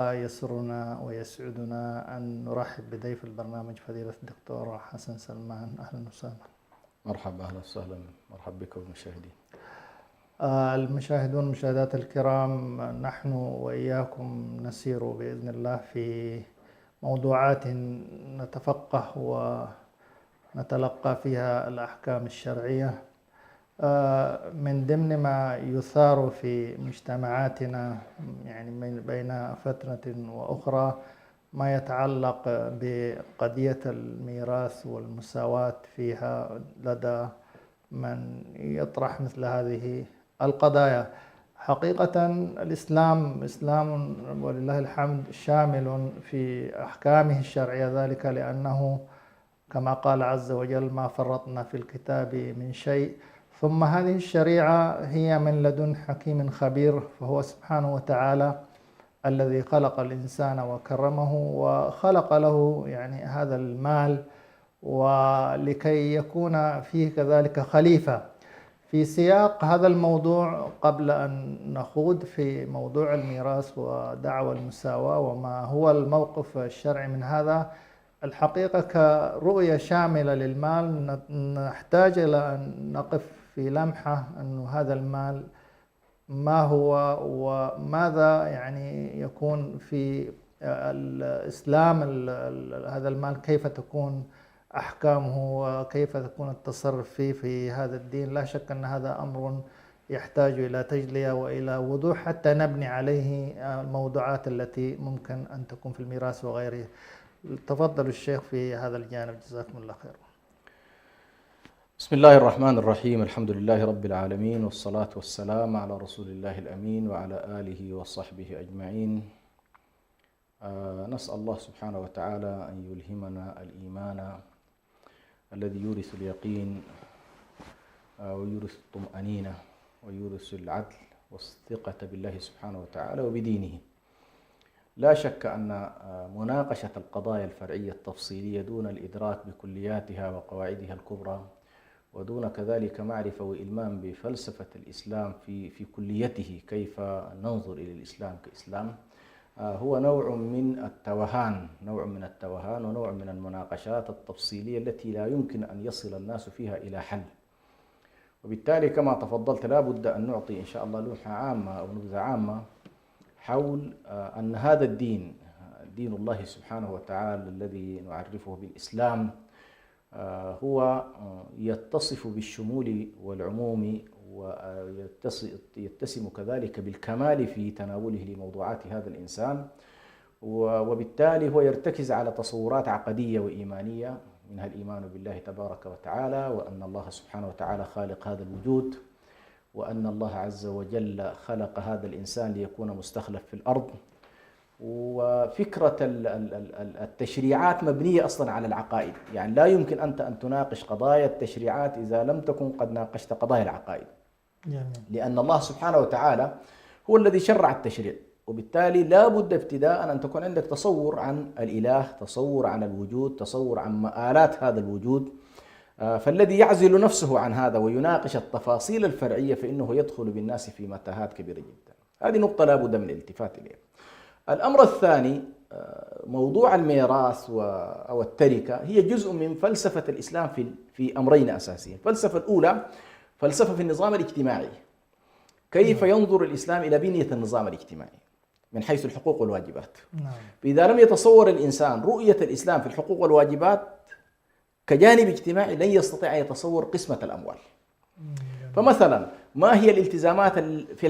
يسرنا ويسعدنا أن نرحب بضيف البرنامج فضيلة الدكتور حسن سلمان. أهلا وسهلا. مرحبا، أهلا وسهلا، مرحبا بكم المشاهدين. المشاهدون المشاهدات الكرام، نحن وإياكم نسير بإذن الله في موضوعات نتفقه ونتلقى فيها الأحكام الشرعية من ضمن ما يثار في مجتمعاتنا، يعني بين فترة وأخرى، ما يتعلق بقضية الميراث والمساواة فيها لدى من يطرح مثل هذه القضايا. حقيقة الإسلام إسلام ولله الحمد شامل في أحكامه الشرعية، ذلك لأنه كما قال عز وجل: ما فرطنا في الكتاب من شيء. ثم هذه الشريعة هي من لدن حكيم خبير، فهو سبحانه وتعالى الذي خلق الإنسان وكرمه وخلق له يعني هذا المال، ولكي يكون فيه كذلك خليفة. في سياق هذا الموضوع، قبل أن نخوض في موضوع الميراث ودعوى المساواة وما هو الموقف الشرعي من هذا، الحقيقة كرؤية شاملة للمال نحتاج إلى أن نقف في لمحة أن هذا المال ما هو وماذا يعني يكون في الإسلام. هذا المال كيف تكون أحكامه وكيف تكون التصرف فيه في هذا الدين. لا شك أن هذا أمر يحتاج إلى تجلية وإلى وضوح حتى نبني عليه الموضوعات التي ممكن أن تكون في الميراث وغيره. تفضل الشيخ في هذا الجانب، جزاكم الله خير. بسم الله الرحمن الرحيم، الحمد لله رب العالمين، والصلاة والسلام على رسول الله الأمين وعلى آله وصحبه أجمعين. نسأل الله سبحانه وتعالى أن يلهمنا الإيمان الذي يورث اليقين ويورث الطمأنينة ويورث العدل والثقة بالله سبحانه وتعالى وبدينه. لا شك أن مناقشة القضايا الفرعية التفصيلية دون الإدراك بكلياتها وقواعدها الكبرى، ودون كذلك معرفة وإلمام بفلسفة الإسلام في كليته، كيف ننظر إلى الإسلام كإسلام، هو نوع من التوهان ونوع من المناقشات التفصيلية التي لا يمكن أن يصل الناس فيها إلى حل. وبالتالي كما تفضلت لا بد أن نعطي إن شاء الله لوحة عامة أو نبذة عامة حول أن هذا الدين، دين الله سبحانه وتعالى الذي نعرفه بالإسلام، هو يتصف بالشمول والعموم، ويتسم كذلك بالكمال في تناوله لموضوعات هذا الإنسان، وبالتالي هو يرتكز على تصورات عقدية وإيمانية، منها الإيمان بالله تبارك وتعالى، وأن الله سبحانه وتعالى خالق هذا الوجود، وأن الله عز وجل خلق هذا الإنسان ليكون مستخلف في الأرض. وفكرة التشريعات مبنية أصلا على العقائد، يعني لا يمكن أنت أن تناقش قضايا التشريعات إذا لم تكن قد ناقشت قضايا العقائد، لأن الله سبحانه وتعالى هو الذي شرع التشريع، وبالتالي لا بد ابتداء أن تكون عندك تصور عن الإله، تصور عن الوجود، تصور عن مآلات هذا الوجود. فالذي يعزل نفسه عن هذا ويناقش التفاصيل الفرعية فإنه يدخل بالناس في متاهات كبيرة جدا. هذه نقطة لا بد من الالتفات إليها. الأمر الثاني، موضوع الميراث أو التركة هي جزء من فلسفة الإسلام في أمرين أساسيين. الفلسفة الأولى فلسفة في النظام الاجتماعي، كيف ينظر الإسلام إلى بنية النظام الاجتماعي من حيث الحقوق والواجبات. فإذا لم يتصور الإنسان رؤية الإسلام في الحقوق والواجبات كجانب اجتماعي، لن يستطيع أن يتصور قسمة الأموال. فمثلا ما هي الالتزامات في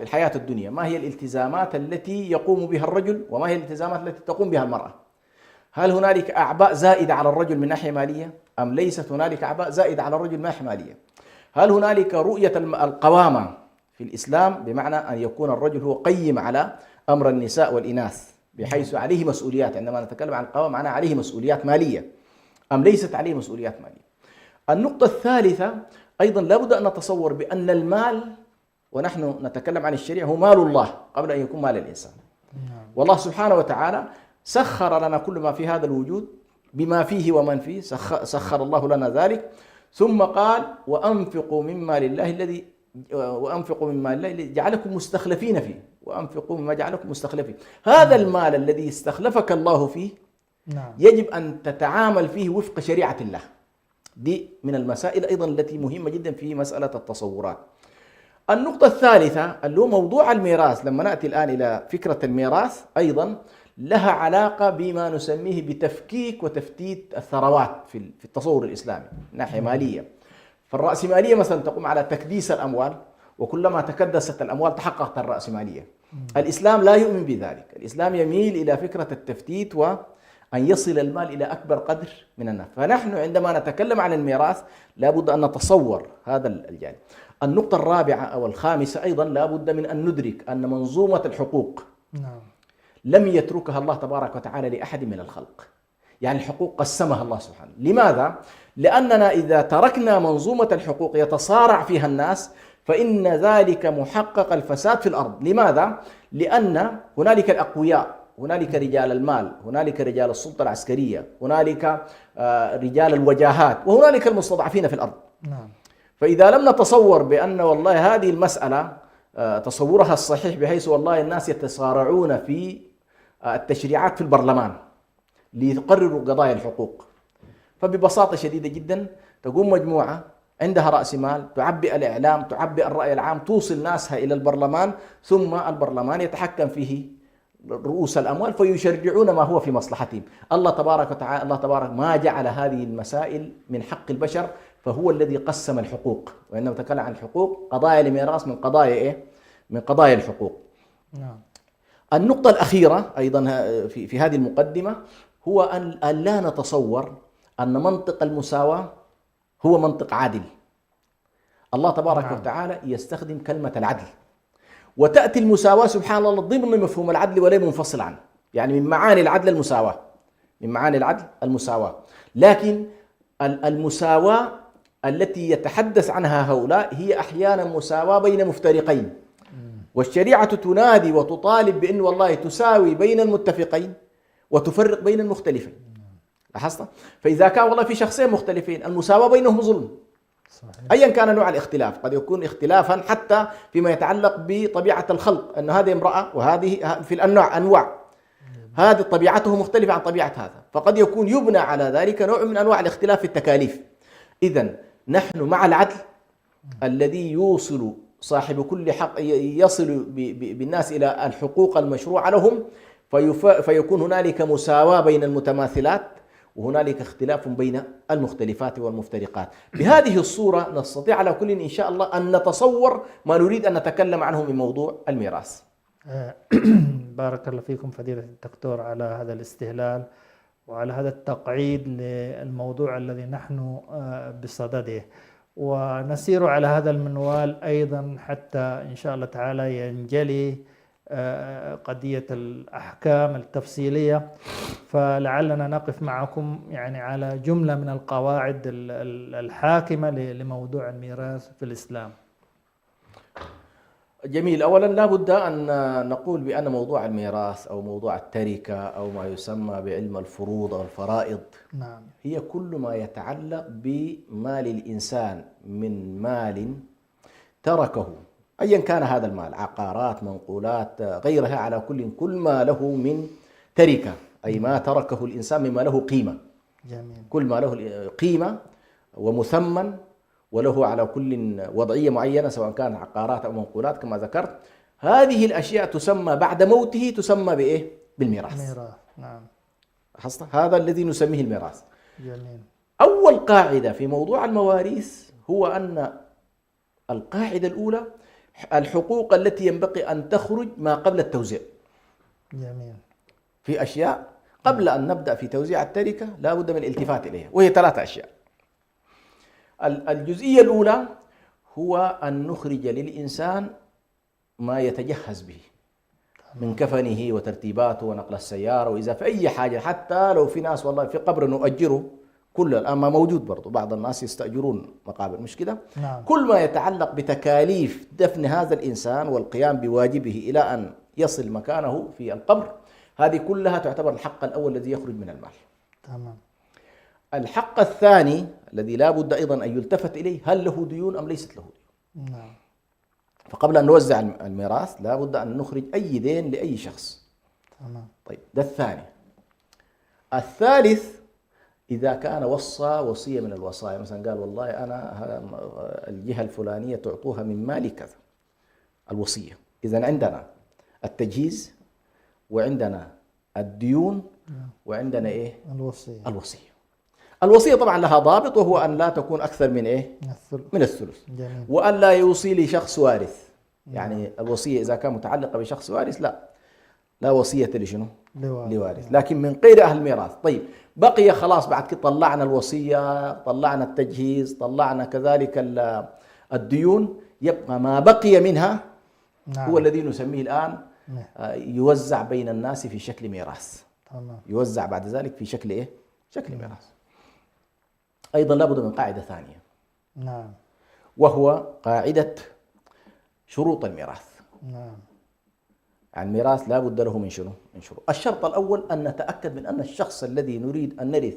الحياة الدنيا؟ ما هي الالتزامات التي يقوم بها الرجل وما هي الالتزامات التي تقوم بها المرأة؟ هل هنالك أعباء زائدة على الرجل من ناحية مالية أم ليست هنالك أعباء زائدة على الرجل من ناحية مالية؟ هل هنالك رؤية القوامة في الإسلام، بمعنى أن يكون الرجل هو قيم على أمر النساء والإناث بحيث عليه مسؤوليات، عندما نتكلم عن القوامة معناه عليه مسؤوليات مالية، أم ليست عليه مسؤوليات مالية؟ النقطة الثالثة أيضا لابد أن نتصور بأن المال، ونحن نتكلم عن الشريعة، هو مال الله قبل أن يكون مال الإنسان. والله سبحانه وتعالى سخر لنا كل ما في هذا الوجود بما فيه ومن فيه، سخر الله لنا ذلك، ثم قال: وأنفقوا مما لله الذي جعلكم مستخلفين فيه. وأنفقوا مما جعلكم مستخلفين. هذا المال الذي استخلفك الله فيه نعم. يجب أن تتعامل فيه وفق شريعة الله. دي من المسائل أيضا التي مهمة جدا في مسألة التصورات. النقطة الثالثة اللي هو موضوع الميراث، لما نأتي الآن إلى فكرة الميراث أيضا لها علاقة بما نسميه بتفكيك وتفتيت الثروات في التصور الإسلامي من ناحية مالية. فالرأسمالية مثلا تقوم على تكديس الأموال، وكلما تكدست الأموال تحققت الرأسمالية. الإسلام لا يؤمن بذلك. الإسلام يميل إلى فكرة التفتيت وأن يصل المال إلى أكبر قدر من الناس. فنحن عندما نتكلم عن الميراث لابد أن نتصور هذا الجانب. النقطة الرابعة أو الخامسة أيضا لابد من أن ندرك أن منظومة الحقوق لم يتركها الله تبارك وتعالى لأحد من الخلق. يعني الحقوق قسمها الله سبحانه. لماذا؟ لأننا إذا تركنا منظومة الحقوق يتصارع فيها الناس فإن ذلك محقق الفساد في الأرض. لماذا؟ لأن هنالك الأقوياء، هنالك رجال المال، هنالك رجال السلطة العسكرية، هنالك رجال الوجاهات، وهنالك المستضعفين في الأرض. فإذا لم نتصور بأن والله هذه المسألة تصورها الصحيح بحيث والله الناس يتصارعون في التشريعات في البرلمان ليقرروا قضايا الحقوق، فببساطة شديدة جدا تقوم مجموعة عندها رأس مال تعبئ الإعلام، تعبئ الرأي العام، توصل ناسها إلى البرلمان، ثم البرلمان يتحكم فيه رؤوس الأموال فيشرعون ما هو في مصلحتهم. الله تبارك وتعالى ما جعل هذه المسائل من حق البشر، فهو الذي قسم الحقوق. وإنما تكلم عن الحقوق قضايا الميراث من قضايا إيه؟ من قضايا الحقوق. النقطة الأخيرة أيضا في هذه المقدمة هو أن لا نتصور أن منطق المساواة هو منطق عادل. الله تبارك وتعالى يستخدم كلمة العدل، وتأتي المساواة سبحان الله ضمن مفهوم العدل ولا منفصل عنه. يعني من معاني العدل المساواة، من معاني العدل المساواة. لكن المساواة التي يتحدث عنها هؤلاء هي أحيانا مساواة بين مفترقين، والشريعة تنادي وتطالب بأن والله تساوي بين المتفقين وتفرق بين المختلفين. لاحظت؟ فإذا كان والله في شخصين مختلفين المساواة بينهم ظلم أيا كان نوع الاختلاف. قد يكون اختلافا حتى فيما يتعلق بطبيعة الخلق، أن هذه امرأة وهذه في أنواع هذه طبيعته مختلفة عن طبيعة هذا، فقد يكون يبنى على ذلك نوع من أنواع الاختلاف في التكاليف. إذن نحن مع العدل الذي يوصل صاحب كل حق، يصل بالناس إلى الحقوق المشروعة لهم، فيكون هنالك مساواة بين المتماثلات وهنالك اختلاف بين المختلفات والمفترقات. بهذه الصورة نستطيع على كل إن شاء الله أن نتصور ما نريد أن نتكلم عنه من موضوع الميراث. بارك الله فيكم فضيلة الدكتور على هذا الاستهلال وعلى هذا التقعيد للموضوع الذي نحن بصدده، ونسير على هذا المنوال أيضا حتى إن شاء الله تعالى ينجلي قضية الأحكام التفصيلية. فلعلنا نقف معكم يعني على جملة من القواعد الحاكمة لموضوع الميراث في الإسلام. جميل. أولا لا بد أن نقول بأن موضوع الميراث أو موضوع التركة أو ما يسمى بعلم الفروض أو الفرائض هي كل ما يتعلق بمال الإنسان من مال تركه، أيا كان هذا المال، عقارات، منقولات، غيرها، على كل ما له من تركة، أي ما تركه الإنسان مما له قيمة. جميل. كل ما له قيمة ومثمن وله على كل وضعية معينة سواء كان عقارات أو منقولات كما ذكرت، هذه الأشياء تسمى بعد موته تسمى بإيه؟ بالميراث. نعم. هذا الذي نسميه الميراث. جميل. أول قاعدة في موضوع المواريث هو أن القاعدة الأولى الحقوق التي ينبغي أن تخرج ما قبل التوزيع. جميل. في أشياء قبل أن نبدأ في توزيع التركة لا بد من الالتفات إليها، وهي 3 أشياء. الجزئية الأولى هو أن نخرج للإنسان ما يتجهز به من كفنه وترتيباته ونقل السيارة، وإذا في أي حاجة، حتى لو في ناس والله في قبر نؤجره، كل الآن ما موجود برضو، بعض الناس يستأجرون مقابر، مش كده؟ نعم. كل ما يتعلق بتكاليف دفن هذا الإنسان والقيام بواجبه إلى أن يصل مكانه في القبر، هذه كلها تعتبر الحق الأول الذي يخرج من المال. تمام. الحق الثاني الذي لا بد أيضا أن يلتفت إليه، هل له ديون أم ليست له ديون؟ نعم. فقبل أن نوزع الميراث لا بد أن نخرج أي دين لأي شخص. تمام. طيب ده الثاني. الثالث إذا كان وصى وصية من الوصايا، مثلا قال والله أنا الجهة الفلانية تعطوها من مالي كذا، الوصية. إذا عندنا التجهيز وعندنا الديون وعندنا إيه؟ الوصية. الوصية طبعا لها ضابط، وهو أن لا تكون أكثر من إيه؟ من الثلث. جميل. وأن لا يوصي لشخص وارث. يعني الوصية إذا كان متعلقة بشخص وارث لا وصية لشنو؟ لوارث. لكن من غير أهل الميراث. طيب بقي خلاص بعد كده طلعنا الوصية، طلعنا التجهيز، طلعنا كذلك الديون، يبقى ما بقي منها هو الذي نسميه الآن يوزع بين الناس في شكل ميراث. يوزع بعد ذلك في شكل إيه؟ شكل ميراث. أيضا لابد من قاعدة ثانية. نعم. وهو قاعدة شروط الميراث. نعم. يعني الميراث لا بد له من شنو؟ من شروط. الشرط الأول أن نتأكد من أن الشخص الذي نريد أن نرث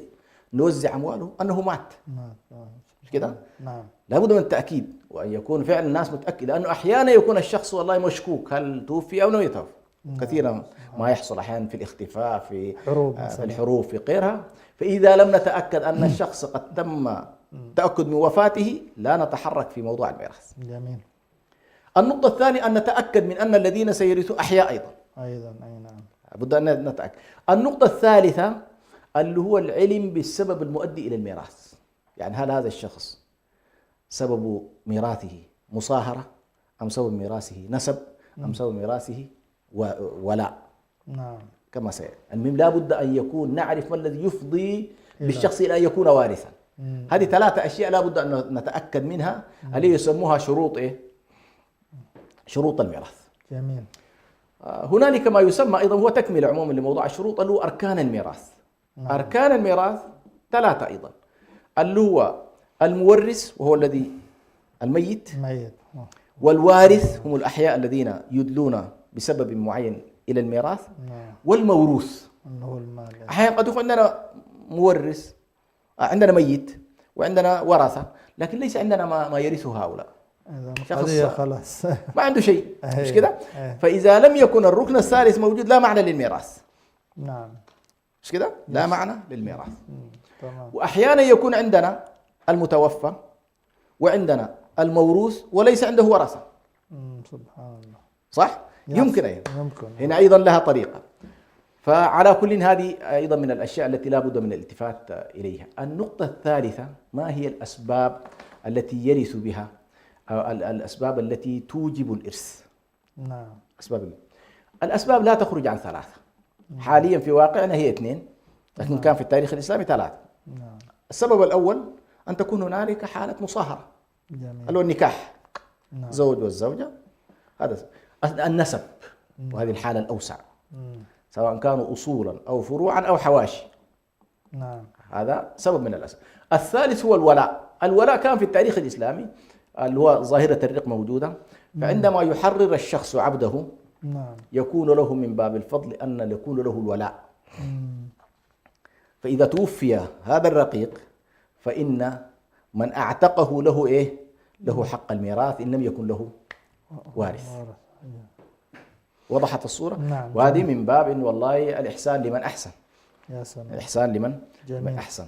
نوزع أمواله أنه مات. مش كده؟ نعم. لا بد من التأكيد، وأن يكون فعلا الناس متأكدة، لأنه أحيانا يكون الشخص والله مشكوك هل توفي أو لم يتوفى. كثيرا ما يحصل أحيانا في الاختفاء، في الحروب، في غيرها. فإذا لم نتأكد أن الشخص قد تم تأكد من وفاته لا نتحرك في موضوع الميراث. جميل. النقطة الثانية أن نتأكد من أن الذين سيرثوا أحياء أيضا. أي نعم. لابد أن نتأكد. النقطة الثالثة اللي هو العلم بالسبب المؤدي إلى الميراث. يعني هل هذا الشخص سبب ميراثه مصاهرة، أم سبب ميراثه نسب، أم سبب ميراثه ولاء. نعم. كما سيأتي. المهم لا بد أن يكون نعرف ما الذي يفضي بالشخص إلى أن يكون وارثا. هذه ثلاثة أشياء لا بد أن نتأكد منها، اللي يسموها شروط إيه؟ شروط الميراث. جميل. هنالك ما يسمى أيضا، هو تكملة عموما لموضوع الشروط، اللي هو أركان الميراث. نعم. أركان الميراث ثلاثة أيضا، اللي هو المورث وهو الذي الميت، والوارث هم الأحياء الذين يدلون بسبب معين إلى الميراث، والموروث هو المال. أحيانا قد يكون عندنا مورث، عندنا ميت وعندنا ورثة، لكن ليس عندنا ما يرثه هؤلاء. شخص خلاص ما عنده شيء، مش كده؟ فإذا لم يكن الركن الثالث موجود لا معنى للميراث. نعم. مش كده؟ لا معنى للميراث. تمام. وأحيانا يكون عندنا المتوفى وعندنا الموروث وليس عنده ورثة. سبحان الله. صح؟ يمكن أيضا. هنا أيضا لها طريقة. فعلى كل هذه أيضا من الأشياء التي لا بد من الالتفات إليها. النقطة الثالثة، ما هي الأسباب التي يرث بها، أو الأسباب التي توجب الإرث؟ نعم. الأسباب لا تخرج عن ثلاثة. حاليا في واقعنا هي 2، لكن كان في التاريخ الإسلامي 3. السبب الأول أن تكون هنالك حالة مصاهرة، اللي هو النكاح. زوج والزوجة، هذا النسب، وهذه الحالة الأوسع، سواء كانوا أصولا أو فروعا أو حواشي. نعم. هذا سبب من الأسباب. الثالث هو الولاء. الولاء كان في التاريخ الإسلامي، اللي هو ظاهرة الرق موجودة. فعندما يحرر الشخص عبده يكون له من باب الفضل أن يكون له الولاء. فإذا توفي هذا الرقيق فإن من أعتقه له إيه؟ له حق الميراث إن لم يكن له وارث. وضحت الصورة؟ نعم. وهذه من باب إن والله الإحسان لمن أحسن. يا سلام. الإحسان لمن أحسن.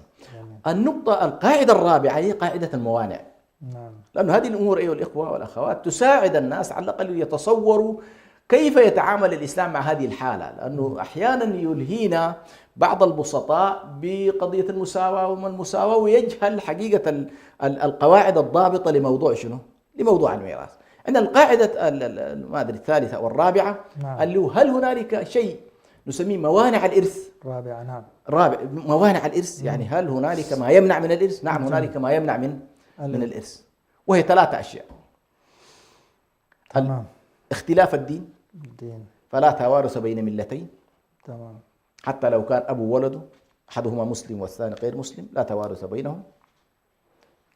القاعدة الرابعة هي قاعدة الموانع. نعم. لأن هذه الأمور أيها الإخوة والأخوات تساعد الناس على الأقل يتصوروا كيف يتعامل الإسلام مع هذه الحالة، لأنه أحيانا يلهينا بعض البسطاء بقضية المساواة وما المساواة، ويجهل حقيقة القواعد الضابطة لموضوع شنو؟ لموضوع الميراث. عندنا القاعدة ما أدري الثالثة أو الرابعة. نعم. اللي هو هل هنالك شيء نسميه موانع الإرث؟ رابعة. نعم. موانع الإرث، يعني هل هنالك ما يمنع من الإرث؟ نعم، هنالك ما يمنع من الإرث، وهي 3 أشياء. تمام. اختلاف الدين، فلا توارث بين ملتين. تمام. حتى لو كان أبو ولده أحدهما مسلم والثاني غير مسلم لا توارث بينهم.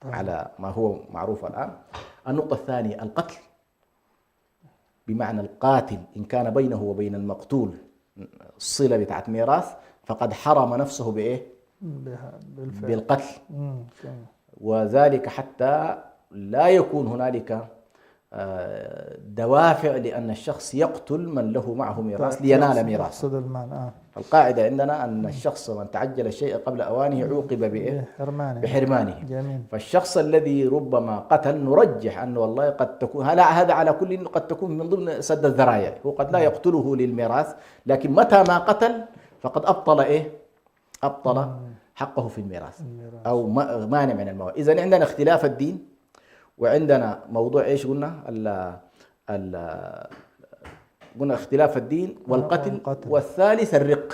تمام. على ما هو معروف الآن. النقطة الثانية القتل، بمعنى القاتل إن كان بينه وبين المقتول الصلة بتاعت ميراث فقد حرم نفسه بإيه؟ بالقتل. وذلك حتى لا يكون هنالك دوافع لأن الشخص يقتل من له معه ميراث لينال ميراث. يقصد المال. القاعدة عندنا أن الشخص من تعجل الشيء قبل أوانه عوقب بإيه؟ بحرمانه. جميل. فالشخص الذي ربما قتل نرجح أنه والله قد تكون هذا على كل قد تكون من ضمن سد الذرائع، هو قد لا يقتله للميراث، لكن متى ما قتل فقد أبطل إيه؟ أبطل حقه في الميراث أو مانع من المواريث. إذا عندنا اختلاف الدين، وعندنا موضوع إيش قلنا؟ قلنا اختلاف الدين والقتل. والثالث الرق.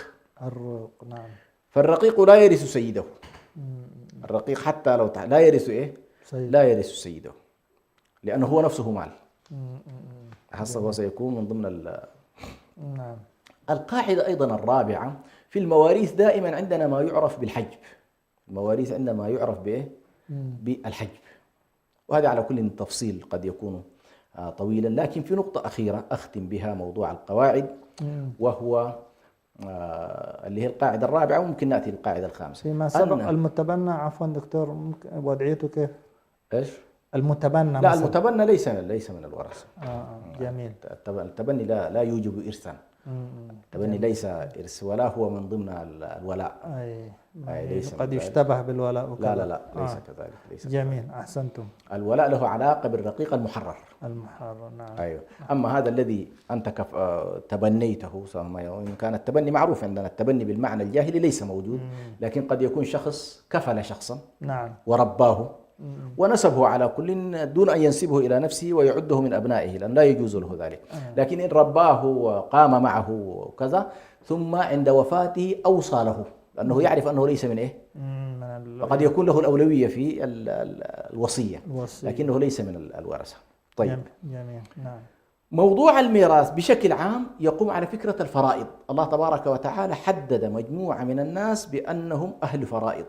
نعم. فالرقيق لا يرث سيده. الرقيق حتى لو لا يرث إيه؟ لا يرث سيده، لأنه هو نفسه مال. حسب سيكون من ضمن نعم. القاعدة أيضا الرابعة في المواريث دائما عندنا ما يعرف بالحجب. المواريث عندنا ما يعرف بإيه؟ بالحجب. وهذا على كل تفصيل قد يكون طويلا، لكن في نقطة أخيرة أختم بها موضوع القواعد، وهو اللي هي القاعدة الرابعة، وممكن نأتي للقاعدة الخامسة. فيما سبق المتبنى، عفوا دكتور، وضعيته كيف؟ إيش؟ المتبنى. لا، المتبنى ليس من الورثة. جميل. التبني لا يوجب إرثا. التبني ليس إرث ولا هو من ضمن الولاء. ليس قد يشتبه بالولاء وكذا. لا ليس كذلك. ليس جميل. أحسنتم. الولاء له علاقة بالرقيق المحرر. نعم. أيوه. أما هذا الذي أنت تبنيته، وإن كان التبني معروف عندنا، التبني بالمعنى الجاهلي ليس موجود، لكن قد يكون شخص كفل شخصا. نعم. ورباه ونسبه على كل دون أن ينسبه إلى نفسه ويعده من أبنائه، لأن لا يجوز له ذلك. لكن إن رباه وقام معه وكذا، ثم عند وفاته أوصى له، لأنه يعرف أنه ليس من إيه؟ فقد يكون له الأولوية في الوصية، لكنه ليس من الورثة. طيب. جميل. نعم. موضوع الميراث بشكل عام يقوم على فكرة الفرائض. الله تبارك وتعالى حدد مجموعة من الناس بأنهم أهل فرائض.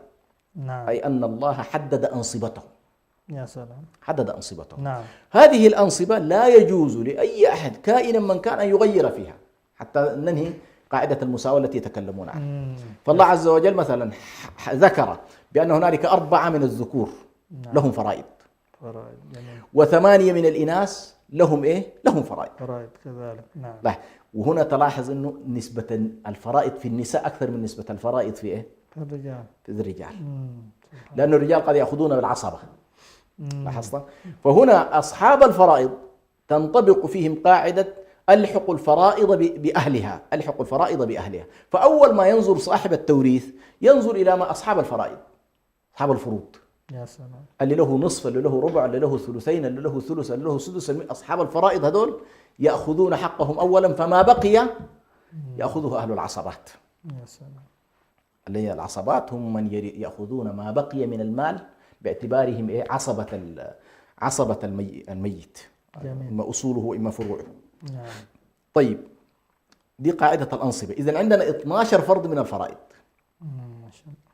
نعم. أي أن الله حدد أنصبتهم. يا سلام. حدد أنصبتهم. نعم. هذه الأنصبة لا يجوز لأي أحد كائنا من كان أن يغير فيها، حتى ننهي قاعدة المساواة التي يتكلمون عنها. فالله عز وجل مثلا ذكر بأن هنالك 4 من الذكور لهم فرائض، و8 من الإناث لهم إيه؟ لهم فرائض. كذلك. نعم. وهنا تلاحظ أنه نسبة الفرائض في النساء أكثر من نسبة الفرائض في إيه؟ في الرجال. لأن الرجال قد يأخذون بالعصبة. لاحظت؟ فهنا أصحاب الفرائض تنطبق فيهم قاعدة ألحق الفرائض بأهلها. ألحق الفرائض بأهلها. فأول ما ينظر صاحب التوريث ينظر إلى ما أصحاب الفرائض، أصحاب الفروض. يا سلام. اللي له نصف، اللي له ربع، اللي له ثلثين، اللي له ثلث، اللي له سدس. أصحاب الفرائض هذول يأخذون حقهم أولا، فما بقي يأخذه أهل العصبات. يا سلام. اللي هي العصبات هم من يأخذون ما بقي من المال باعتبارهم إيه؟ عصبة الميت. جميل. إما أصوله وإما فروعه. نعم. طيب، دي قاعدة الأنصبة. إذن عندنا 12 فرد من الفرائض.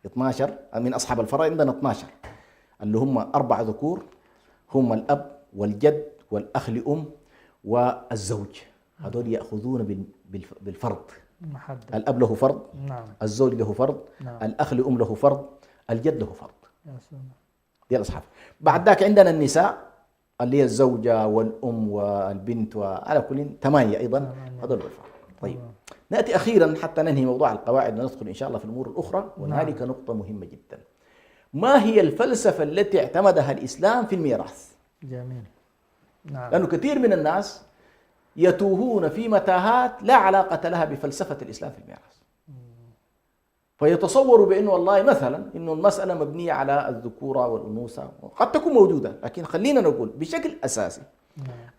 12 من أصحاب الفرائض عندنا 12، اللي هم 4 ذكور، هم الأب والجد والأخ لأم والزوج. هذول يأخذون بالفرض. محدد. الأب له فرض. نعم. الزوج له فرض. نعم. الأخ لأم له فرض. الجد له فرض. يا سلام. دي الأصحاب. بعد ذاك عندنا النساء، اللي هي الزوجة والأم والبنت، وعلى كل 8 أيضا هذول بالفرض. طيب، نأتي أخيرا حتى ننهي موضوع القواعد وندخل إن شاء الله في الأمور الأخرى. وهنالك نقطة مهمة جدا: ما هي الفلسفة التي اعتمدها الإسلام في الميراث؟ جميل. نعم. لأنه كثير من الناس يتوهون في متاهات لا علاقة لها بفلسفة الإسلام في الميراث، فيتصوروا بأنه والله مثلا إنه المسألة مبنية على الذكورة والأنوثة، قد تكون موجودة، لكن خلينا نقول بشكل أساسي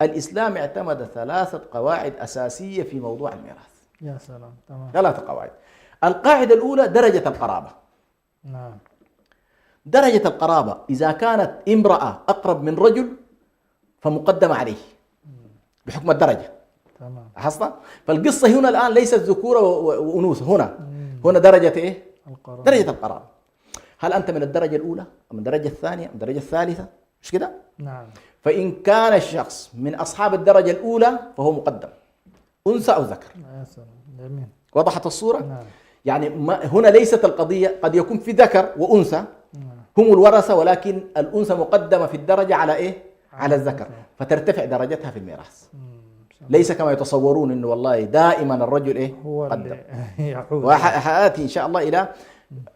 الإسلام اعتمد 3 قواعد أساسية في موضوع الميراث. يا سلام. تمام. 3 قواعد. القاعدة الأولى درجة القرابة. نعم. درجة القرابة إذا كانت امرأة أقرب من رجل فمقدمة عليه بحكم الدرجة. تمام. لاحظت؟ فالقصة هنا الآن ليست ذكورة وأنوثة، هنا درجة إيه؟ القرابة. درجة القرابة. هل أنت من الدرجة الأولى أم الدرجة الثانية أم الدرجة الثالثة؟ مش كده؟ نعم. فإن كان الشخص من أصحاب الدرجة الأولى فهو مقدم، أنثى أو ذكر. يا سلام. جميل. وضحت الصورة؟ نعم. يعني هنا ليست القضية، قد يكون في ذكر وأنثى هم الورثة، ولكن الأنثى مقدمة في الدرجة على إيه؟ على الذكر، فترتفع درجتها في الميراث. مم. ليس كما يتصورون انه والله دائما الرجل ايه هو قدم. اللي يحوز. وحآتي ان شاء الله الى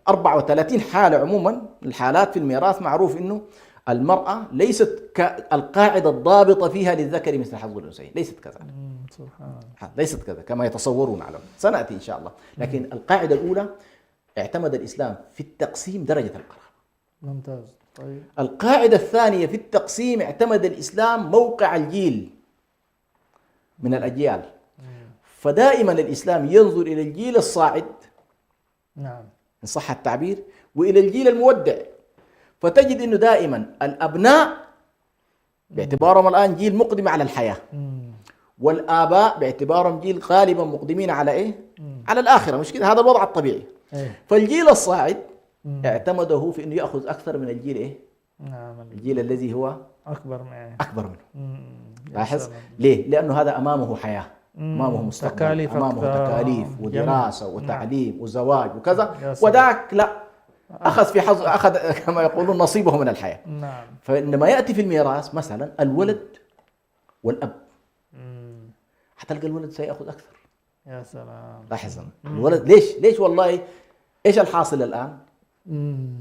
34 حالة عموما الحالات في الميراث. معروف انه المرأة ليست كالقاعدة الضابطة فيها للذكر مثل حظ الأنثيين، ليست كذلك. سبحان الله. ليست كذا كما يتصورون على سنأتي إن شاء الله. لكن القاعدة الأولى اعتمد الإسلام في التقسيم درجة القرابة. ممتاز. طيب. القاعدة الثانية في التقسيم اعتمد الإسلام موقع الجيل من الأجيال. فدائما الإسلام ينظر إلى الجيل الصاعد، نعم، إن صح التعبير، وإلى الجيل المودع. فتجد أنه دائما الأبناء باعتبارهم الآن جيل مقدم على الحياة، والآباء باعتبارهم جيل غالبا مقدمين على إيه؟ على الآخرة، مش كده؟ هذا الوضع الطبيعي. فالجيل الصاعد اعتمده في أنه يأخذ أكثر من الجيل إيه؟ نعم، الجيل الذي هو أكبر يعني. أكبر منه. لاحظ ليه؟ لأنه هذا أمامه حياة، أمامه مستقبل، أمامه تكاليف ودراسة وتعليم وزواج وكذا، وذاك لا، أخذ في حظ، أخذ كما يقولون نصيبه من الحياة. نعم. فإنما يأتي في الميراث مثلا الولد والأب، حتلقى الولد سيأخذ أكثر. يا سلام. لاحظ الولد ليش والله إيش الحاصل الآن؟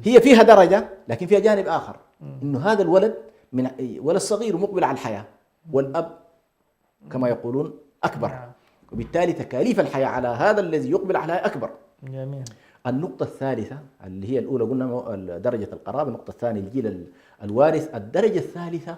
هي فيها درجة لكن فيها جانب آخر، إنه هذا الولد من ولد صغير مقبل على الحياة، والأب كما يقولون أكبر. نعم. وبالتالي تكاليف الحياة على هذا الذي يقبل على الحياة أكبر. جميل. النقطة الثالثة اللي هي الأولى قلنا درجة القرابة، النقطة الثانية الجيل الوارث، الدرجة الثالثة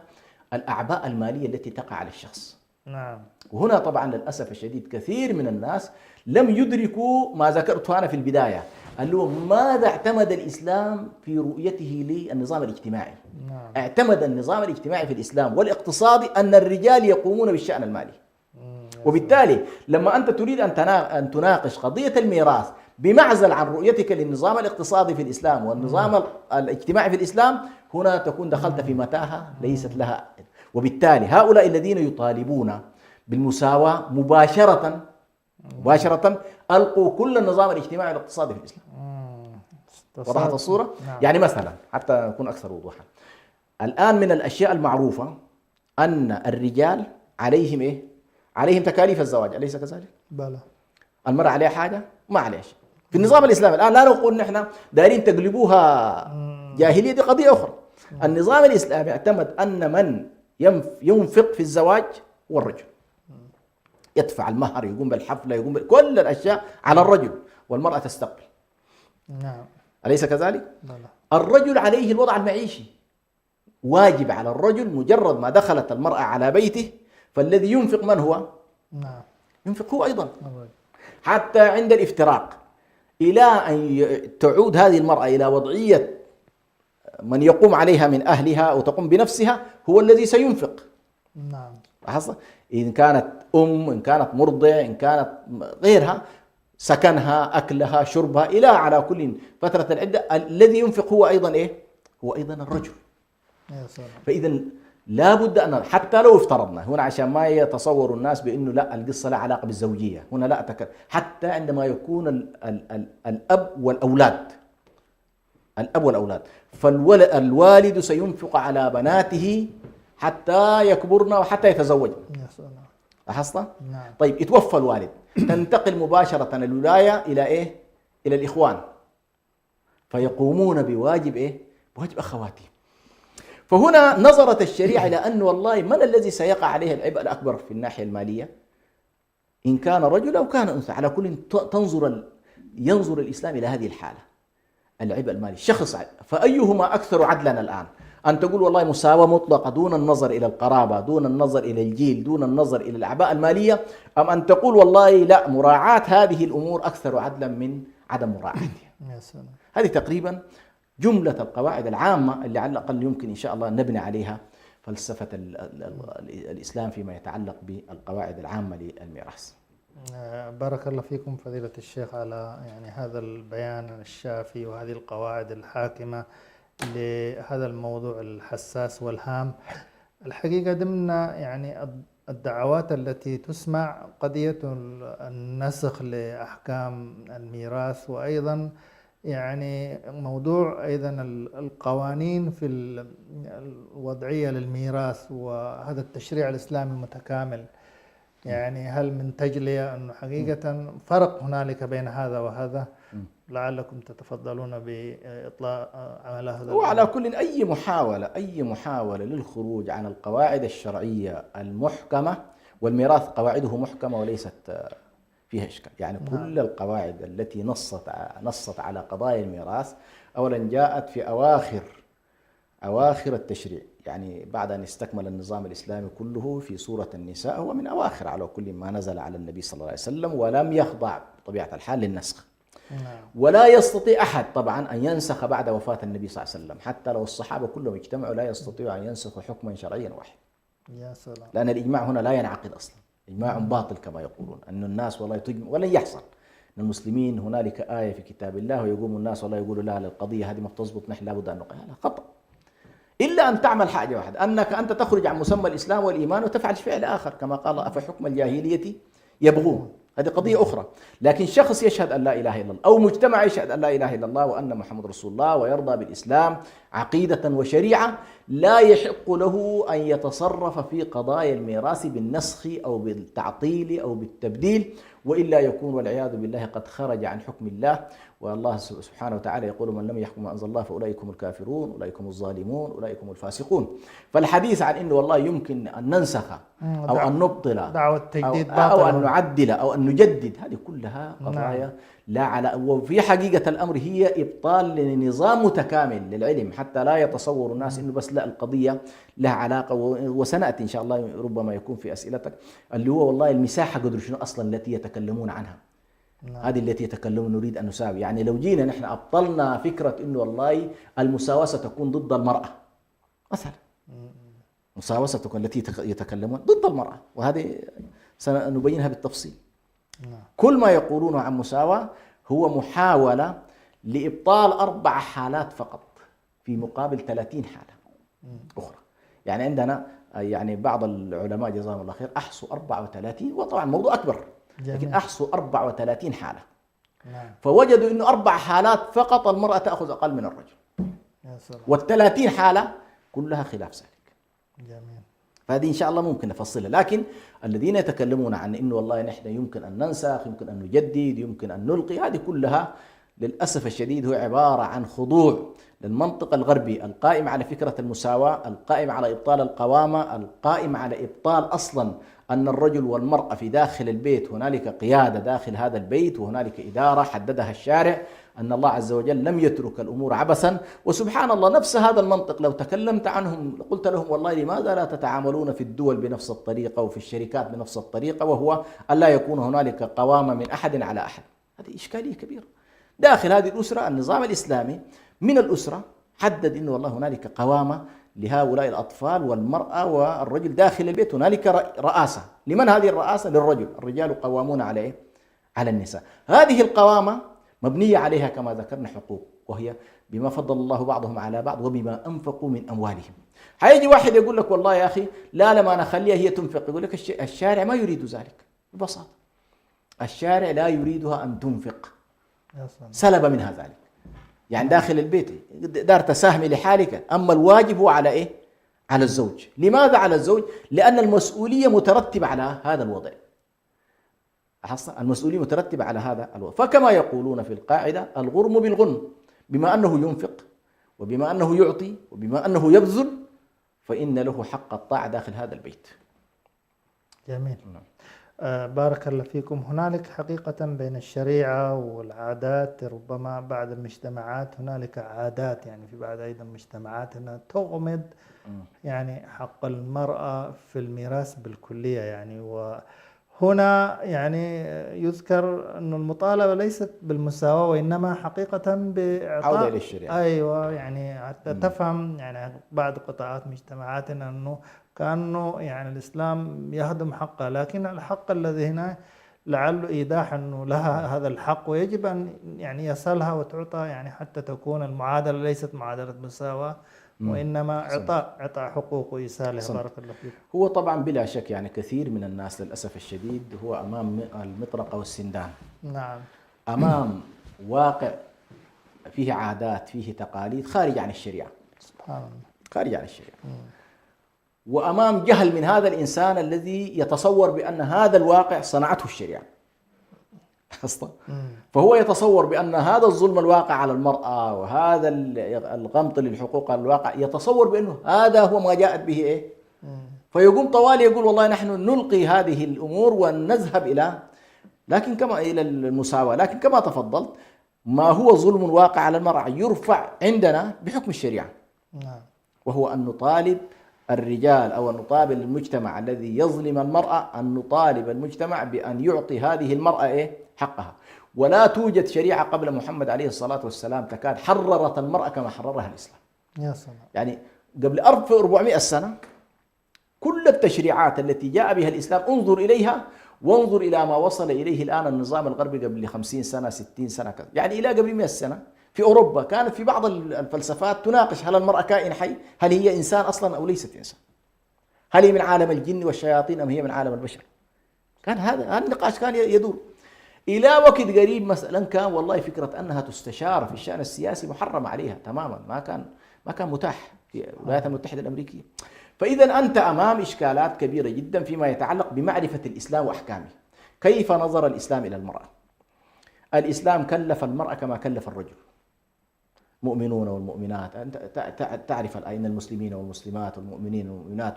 الأعباء المالية التي تقع على الشخص. نعم. وهنا طبعا للأسف الشديد كثير من الناس لم يدركوا ما ذكرته أنا في البداية، اللي هو ماذا اعتمد الإسلام في رؤيته للنظام الاجتماعي. نعم. اعتمد النظام الاجتماعي في الإسلام والاقتصادي أن الرجال يقومون بالشأن المالي. وبالتالي لما أنت تريد أن تناقش قضية الميراث بمعزل عن رؤيتك للنظام الاقتصادي في الإسلام والنظام الاجتماعي في الإسلام، هنا تكون دخلت في متاهة ليست لها. وبالتالي هؤلاء الذين يطالبون بالمساواة مباشرة ألقوا كل النظام الاجتماعي والاقتصادي في الإسلام. وضحت الصورة؟ نعم. يعني مثلا حتى نكون أكثر وضوحا، الآن من الأشياء المعروفة أن الرجال عليهم إيه؟ عليهم تكاليف الزواج، أليس كذلك؟ بلى. المرأة عليها حاجة؟ ما عليها شيء. في النظام الإسلامي الآن لا نقول نحن دايرين تقلبوها جاهلية، دي قضية أخرى. النظام الإسلامي اعتمد أن من ينفق في الزواج هو الرجل، يدفع المهر، يقوم بالحفلة، يقوم بكل الأشياء على الرجل، والمرأة تستقبل. نعم. أليس كذلك؟ بلى. الرجل عليه الوضع المعيشي، واجب على الرجل مجرد ما دخلت المرأة على بيته فالذي ينفق من هو؟ نعم. ينفق هو أيضا. الرجل. حتى عند الافتراق إلى أن تعود هذه المرأة إلى وضعية من يقوم عليها من أهلها وتقوم بنفسها، هو الذي سينفق. نعم. لاحظت؟ إن كانت إن كانت مرضع، إن كانت غيرها، سكنها، أكلها، شربها، إلى على كل فترة العدة، الذي ينفق هو أيضا إيه؟ هو أيضا الرجل. يا سلام. فإذا لا بد أن حتى لو افترضنا هنا، عشان ما يتصور الناس بأنه لا القصة لا علاقة بالزوجية، هنا لا حتى عندما يكون الأب والأولاد، فالوالد سينفق على بناته حتى يكبرن وحتى يتزوجن. يا سلام. لاحظت؟ نعم. طيب يتوفى الوالد، تنتقل مباشرة الولاية إلى إيه؟ إلى الإخوان، فيقومون بواجب إيه؟ بواجب أخواتهم. فهنا نظرت الشريعة إلى أن والله من الذي سيقع عليه العبء الأكبر في الناحية المالية؟ إن كان رجل أو كان أنثى، على كل ينظر الإسلام إلى هذه الحالة، العبء المالي، شخص. فأيهما أكثر عدلا الآن؟ أن تقول والله مساواة مطلقة دون النظر إلى القرابة، دون النظر إلى الجيل، دون النظر إلى الأعباء المالية، أم أن تقول والله لا، مراعاة هذه الأمور أكثر عدلا من عدم مراعاتها؟ يا سلام. هذه تقريبا جملة القواعد العامة اللي على الأقل يمكن إن شاء الله أن نبني عليها فلسفة الإسلام فيما يتعلق بالقواعد العامة للميراث. بارك الله فيكم فضيلة الشيخ على يعني هذا البيان الشافي وهذه القواعد الحاكمة لهذا الموضوع الحساس والهام. الحقيقة ضمن يعني الدعوات التي تسمع قضية النسخ لأحكام الميراث، وأيضا يعني موضوع أيضا القوانين في الوضعية للميراث وهذا التشريع الإسلامي المتكامل، يعني هل من تجلية أنه حقيقة فرق هنالك بين هذا وهذا؟ لعلكم تتفضلون بإطلاع على هذا وعلى الأمر. كل أي محاولة للخروج عن القواعد الشرعية المحكمة، والميراث قواعده محكمة وليست فيها إشكال، يعني كل القواعد التي نصت على قضايا الميراث أولا جاءت في أواخر التشريع، يعني بعد أن استكمل النظام الإسلامي كله في سورة النساء، هو من أواخر على كل ما نزل على النبي صلى الله عليه وسلم، ولم يخضع بطبيعة الحال للنسخ. ولا يستطيع أحد طبعا أن ينسخ بعد وفاة النبي صلى الله عليه وسلم، حتى لو الصحابة كلهم اجتمعوا لا يستطيعوا أن ينسخوا حكما شرعيا واحد. يا سلام. لأن الإجماع هنا لا ينعقد أصلا، إجماع باطل كما يقولون، أن الناس والله تجمع ولن يحصل. أن المسلمين هنالك آية في كتاب الله ويقوم الناس والله يقولوا لا للقضية هذه ما بتزبط، نحن لابد أن نقيها، لا، خطأ. إلا أن تعمل حاجة واحدة، أنك أنت تخرج عن مسمى الإسلام والإيمان وتفعل فعل آخر، كما قال أفحكم الجاهلية يبغون، هذه قضية أخرى. لكن شخص يشهد أن لا إله إلا الله، أو مجتمع يشهد أن لا إله إلا الله وأن محمد رسول الله ويرضى بالإسلام عقيدة وشريعة، لا يحق له أن يتصرف في قضايا الميراث بالنسخ أو بالتعطيل أو بالتبديل، وإلا يكون والعياذ بالله قد خرج عن حكم الله. والله سبحانه وتعالى يقول من لم يحكم ما أنزل الله فأولئك هم الكافرون، أولئك هم الظالمون، أولئك هم الفاسقون. فالحديث عن أنه والله يمكن أن ننسخ أو أن نبطل دعوة التجديد أو أن نعدل أو أن نجدد، هذه كلها قضايا لا على، وفي حقيقة الأمر هي إبطال لنظام متكامل للعلم، حتى لا يتصور الناس أنه بس لا، القضية لها علاقة. وسنأتي إن شاء الله ربما يكون في أسئلتك اللي هو والله المساحة قدر شنو أصلا التي يتكلمون عنها. هذه التي يتكلمون نريد أن نساوي، يعني لو جينا نحن أبطلنا فكرة أنه والله المساواة ستكون ضد المرأة مثلا، مساواة تكون التي يتكلمون ضد المرأة، وهذه سنبينها بالتفصيل. كل ما يقولونه عن مساواة هو محاولة لإبطال 4 حالات فقط في مقابل 30 حالة أخرى. يعني عندنا يعني بعض العلماء جزاهم الله خير أحصوا 34، وطبعا موضوع أكبر، لكن أحصوا 34 حالة. فوجدوا أنه 4 حالات فقط المرأة تأخذ أقل من الرجل، وال30 حالة كلها خلاف ذلك. جميل. فهذه إن شاء الله ممكن نفصلها. لكن الذين يتكلمون عن إنه والله نحن يمكن أن ننسخ، يمكن أن نجدد، يمكن أن نلقي، هذه كلها للأسف الشديد هو عبارة عن خضوع للمنطق الغربي القائم على فكرة المساواة، القائم على إبطال القوامة، القائم على إبطال أصلا أن الرجل والمرأة في داخل البيت هنالك قيادة داخل هذا البيت، وهنالك إدارة حددها الشارع، أن الله عز وجل لم يترك الأمور عبثا. وسبحان الله نفس هذا المنطق لو تكلمت عنهم قلت لهم والله لماذا لا تتعاملون في الدول بنفس الطريقة وفي الشركات بنفس الطريقة، وهو أن لا يكون هنالك قوامة من أحد على أحد. هذه إشكالية كبيرة. داخل هذه الأسرة النظام الإسلامي من الأسرة حدد أنه والله هنالك قوامة لهؤلاء الأطفال والمرأة والرجل داخل البيت، هنالك رئاسة. لمن هذه الرئاسة؟ للرجل. الرجال قوامون على إيه؟ على النساء. هذه القوامة مبنية عليها كما ذكرنا حقوق، وهي بما فضل الله بعضهم على بعض وبما أنفقوا من أموالهم. هيجي واحد يقول لك والله يا أخي لا لما أنا أخليها هي تنفق، يقول لك الشارع ما يريد ذلك ببساطة. الشارع لا يريدها أن تنفق، سلب منها ذلك. يعني داخل البيت دار تساهمي لحالك، أما الواجب هو على إيه؟ على الزوج. لماذا على الزوج؟ لأن المسؤولية مترتبة على هذا الوضع. المسؤولية مترتبة على هذا الوضع. فكما يقولون في القاعدة الغرم بالغنم، بما أنه ينفق وبما أنه يعطي وبما أنه يبذل فإن له حق الطاعة داخل هذا البيت. جميل. بارك الله فيكم. هنالك حقيقة بين الشريعة والعادات، ربما بعض المجتمعات هنالك عادات، يعني في بعض أيضا المجتمعات أنها تغمض يعني حق المرأة في الميراث بالكلية. يعني وهنا يعني يذكر أن المطالبة ليست بالمساواة، وإنما حقيقة بإعطاء عودة إلى الشريعة. أيوة، يعني حتى تفهم يعني بعض قطاعات مجتمعاتنا أنه كأنه يعني الإسلام يهدم حقها، لكن الحق الذي هنا لعله إيضاح أنه لها هذا الحق ويجب أن يعني يصلها وتعطى، يعني حتى تكون المعادلة ليست معادلة مساواة وإنما إعطاء حقوق وإيصالها. بارك الله فيك. هو طبعا بلا شك يعني كثير من الناس للأسف الشديد هو أمام المطرقة والسندان. نعم. أمام واقع فيه عادات، فيه تقاليد خارج عن الشريعة، سبحان الله. خارج عن الشريعة، وأمام جهل من هذا الإنسان الذي يتصور بأن هذا الواقع صنعته الشريعة أصلا. فهو يتصور بأن هذا الظلم الواقع على المرأة وهذا الغمط للحقوق على الواقع، يتصور بأنه هذا هو ما جاءت به إيه؟ فيقوم طوالي يقول والله نحن نلقي هذه الأمور ونذهب لكن كما إلى المساواة، لكن كما تفضلت ما هو ظلم واقع على المرأة يرفع عندنا بحكم الشريعة، وهو أن نطالب الرجال أو أن نطالب المجتمع الذي يظلم المرأة، أن نطالب المجتمع بأن يعطي هذه المرأة إيه؟ حقها. ولا توجد شريعة قبل محمد عليه الصلاة والسلام تكاد حررت المرأة كما حررها الإسلام. يا سلام. يعني قبل 1400 سنة كل التشريعات التي جاء بها الإسلام انظر إليها وانظر إلى ما وصل إليه الآن النظام الغربي قبل 50 سنة 60 سنة كذا، يعني إلى قبل 100 سنة في أوروبا كانت في بعض الفلسفات تناقش هل المرأة كائن حي؟ هل هي إنسان أصلا أو ليست إنسان؟ هل هي من عالم الجن والشياطين أم هي من عالم البشر؟ كان هذا النقاش كان يدور إلى وقت قريب. مثلا كان والله فكرة أنها تستشار في الشأن السياسي محرم عليها تماما، ما كان متاح في الولايات المتحدة الأمريكية. فإذا أنت أمام إشكالات كبيرة جدا فيما يتعلق بمعرفة الإسلام وأحكامه. كيف نظر الإسلام إلى المرأة؟ الإسلام كلف المرأة كما كلف الرجل، مؤمنون والمؤمنات، أنت تعرف الآية المسلمين والمسلمات والمؤمنين والمؤمنات